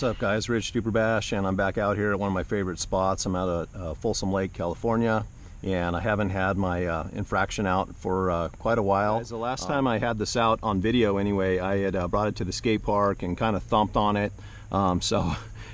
up, guys? Rich Duperbash, and I'm back out here at one of my favorite spots. I'm out at Folsom Lake, California, and I haven't had my infraction out for quite a while. Guys, the last time I had this out on video anyway, I had brought it to the skate park and kind of thumped on it. So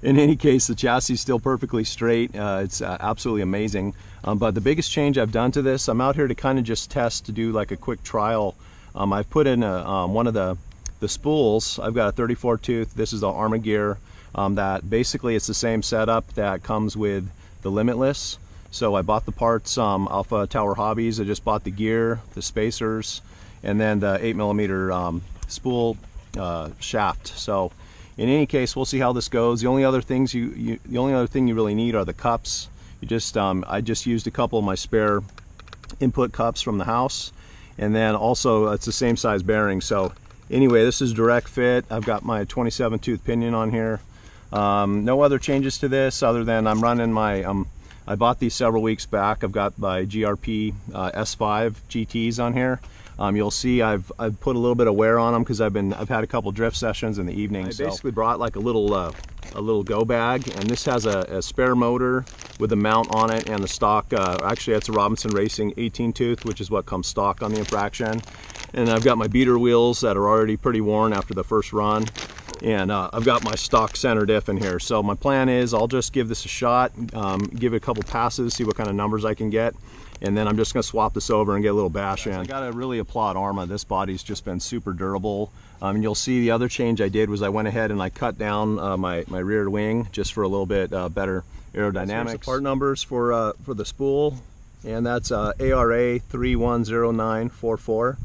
in any case, the chassis is still perfectly straight. It's absolutely amazing. But the biggest change I've done to this, I'm out here to kind of just test, to do like a quick trial. I've put in one of the spools. I've got a 34 tooth. This is the ARRMA gear. That basically it's the same setup that comes with the Limitless. So I bought the parts off Tower Hobbies. I just bought the gear, the spacers, and then the 8mm spool shaft. So in any case, we'll see how this goes. The only other thing you really need are the cups. You just I just used a couple of my spare input cups from the house, and then also it's the same size bearing. So anyway, this is direct fit. I've got my 27 tooth pinion on here. No other changes to this other than I'm running my I bought these several weeks back. I've got my GRP S5 GTs on here. You'll see I've put a little bit of wear on them because I've had a couple drift sessions in the evening. I basically brought like a little go bag, and this has a spare motor with a mount on it and the stock. Actually, that's a Robinson Racing 18 tooth, which is what comes stock on the infraction. And I've got my beater wheels that are already pretty worn after the first run. And I've got my stock center diff in here. So my plan is I'll just give this a shot, give it a couple passes, see what kind of numbers I can get. And then I'm just gonna swap this over and get a little bash in. I gotta really applaud ARRMA. This body's just been super durable. And you'll see the other change I did was I went ahead and I cut down my rear wing just for a little bit better aerodynamics. Here's the part numbers for the spool, and that's ARRA 310944.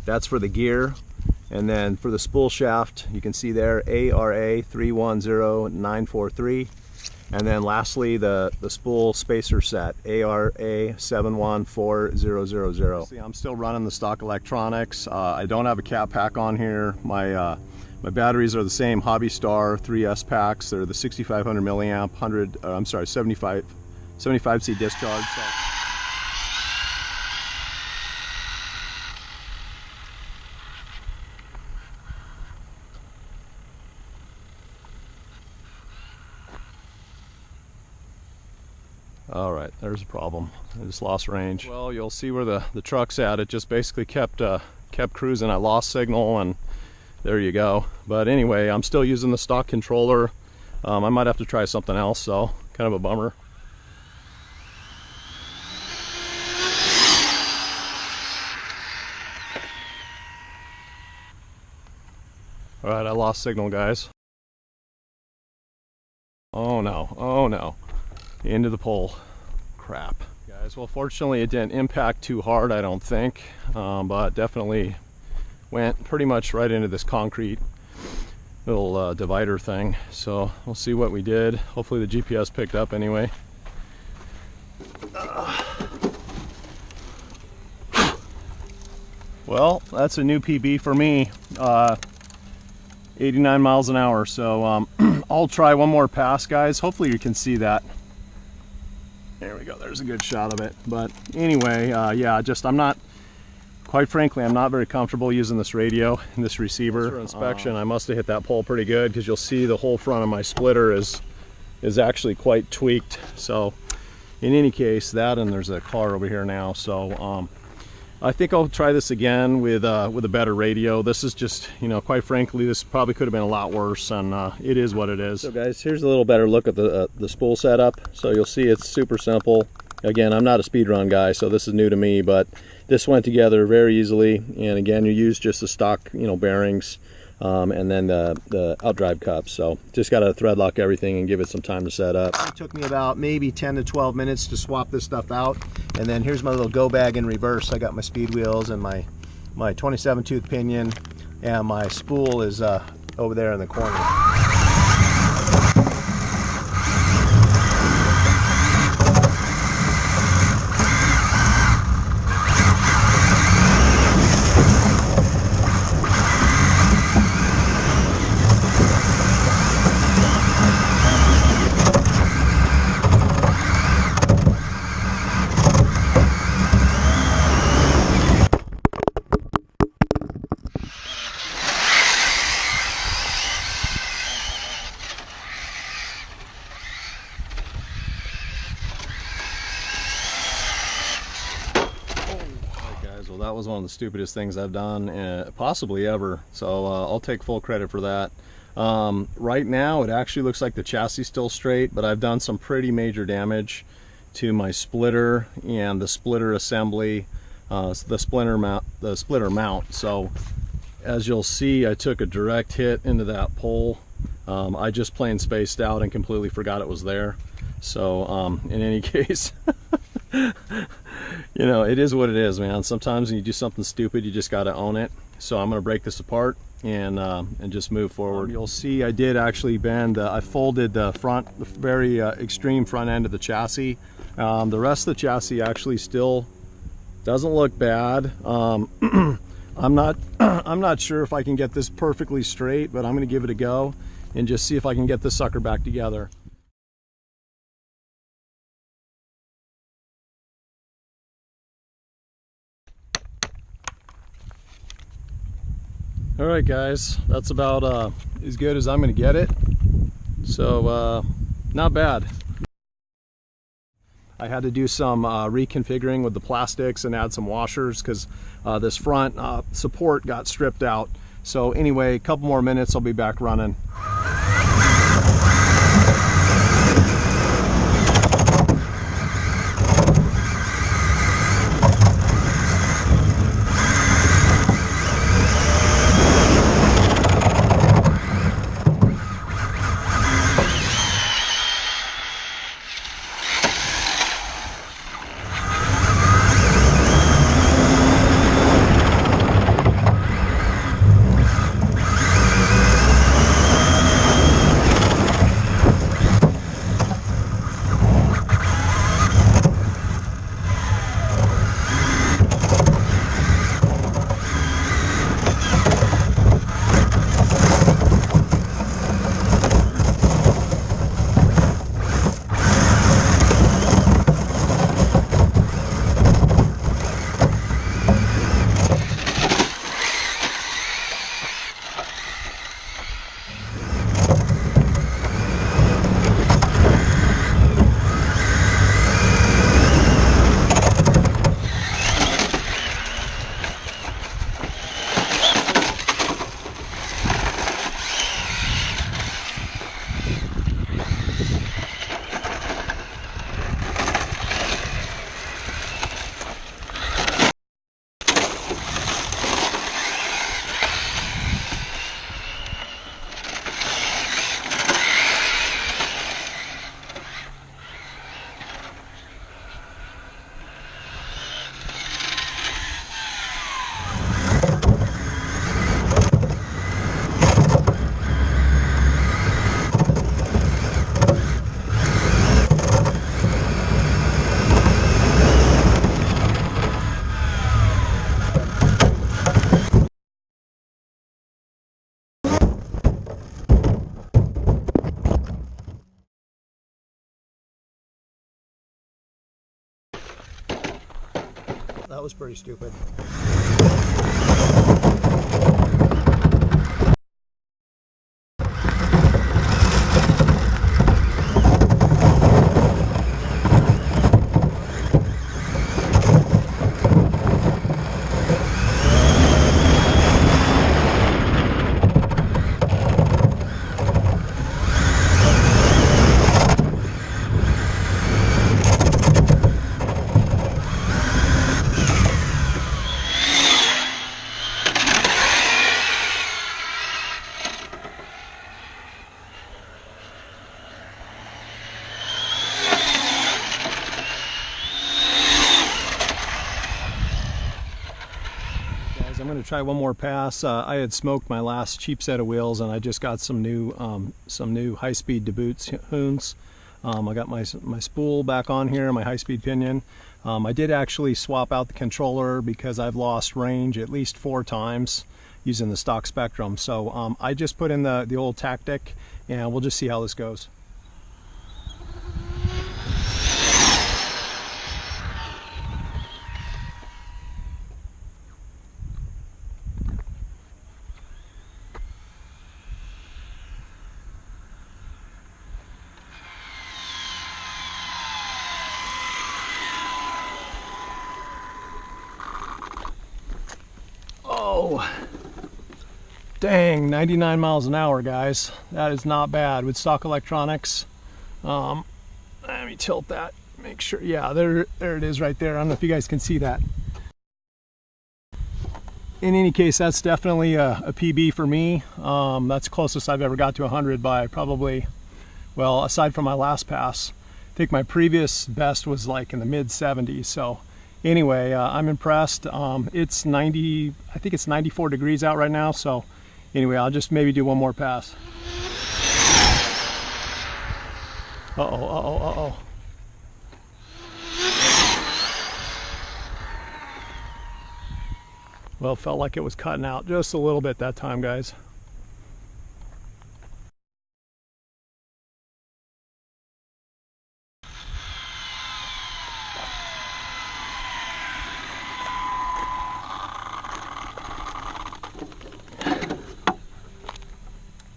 That's for the gear. And then for the spool shaft, you can see there ARRA 310943. And then lastly, the spool spacer set, ARRA 714000. See, I'm still running the stock electronics. I don't have a cap pack on here. My batteries are the same Hobby Star 3S packs. They're the 6500 milliamp, 75C discharge. So. All right, there's a problem. I just lost range. Well, you'll see where the truck's at. It just basically kept cruising. I lost signal, and there you go. But anyway, I'm still using the stock controller. I might have to try something else, so kind of a bummer. All right, I lost signal, guys. Oh no, oh no. Into the pole. Crap. Guys, well, fortunately it didn't impact too hard, I don't think, but definitely went pretty much right into this concrete little divider thing. So we'll see what we did. Hopefully the GPS picked up anyway. Well, that's a new PB for me. 89 miles an hour. So I'll try one more pass, guys. Hopefully you can see that. There we go, there's a good shot of it. But anyway, yeah, quite frankly, I'm not very comfortable using this radio and this receiver. For inspection, I must have hit that pole pretty good, because you'll see the whole front of my splitter is actually quite tweaked. So in any case, that, and there's a car over here now. So I think I'll try this again with a better radio. This is just, you know, quite frankly, this probably could have been a lot worse, and it is what it is. So guys, here's a little better look at the spool setup. So you'll see it's super simple. Again, I'm not a speed run guy, so this is new to me, but this went together very easily. And again, you use just the stock, you know, bearings, and then the outdrive cups. So just got to thread lock everything and give it some time to set up. It took me about maybe 10 to 12 minutes to swap this stuff out. And then here's my little go bag in reverse. I got my speed wheels and my 27 tooth pinion, and my spool is over there in the corner. that was one of the stupidest things I've done, possibly ever. So I'll take full credit for that. Right now, it actually looks like the chassis is still straight, but I've done some pretty major damage to my splitter and the splitter assembly, the splitter mount. So as you'll see, I took a direct hit into that pole. I just plain spaced out and completely forgot it was there. So in any case, you know, it is what it is, man. Sometimes when you do something stupid, you just got to own it. So I'm going to break this apart and just move forward. You'll see I did actually bend, I folded the very extreme front end of the chassis. The rest of the chassis actually still doesn't look bad. I'm not sure if I can get this perfectly straight, but I'm going to give it a go and just see if I can get this sucker back together. All right, guys, that's about as good as I'm going to get it. So not bad. I had to do some reconfiguring with the plastics and add some washers because this front support got stripped out. So anyway, a couple more minutes, I'll be back running. That was pretty stupid. I'm going to try one more pass. I had smoked my last cheap set of wheels, and I just got some new high-speed deboots hoons. I got my spool back on here, my high-speed pinion. I did actually swap out the controller because I've lost range at least 4 times using the stock Spectrum. So I just put in the old tactic, and we'll just see how this goes. Dang, 99 miles an hour, guys. That is not bad with stock electronics. Let me tilt that, make sure. Yeah, there it is right there. I don't know if you guys can see that. In any case, that's definitely a PB for me. That's closest I've ever got to 100 by probably, well, aside from my last pass. I think my previous best was like in the mid 70s. So anyway, I'm impressed. It's 90, I think it's 94 degrees out right now. So anyway, I'll just maybe do one more pass. Uh-oh. Well, it felt like it was cutting out just a little bit that time, guys.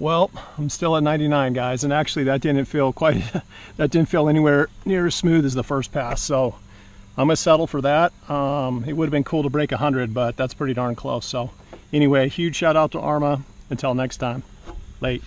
Well, I'm still at 99, guys, and actually that didn't feel anywhere near as smooth as the first pass, so I'm gonna settle for that. It would have been cool to break 100, but that's pretty darn close. So anyway, huge shout out to ARRMA. Until next time, late.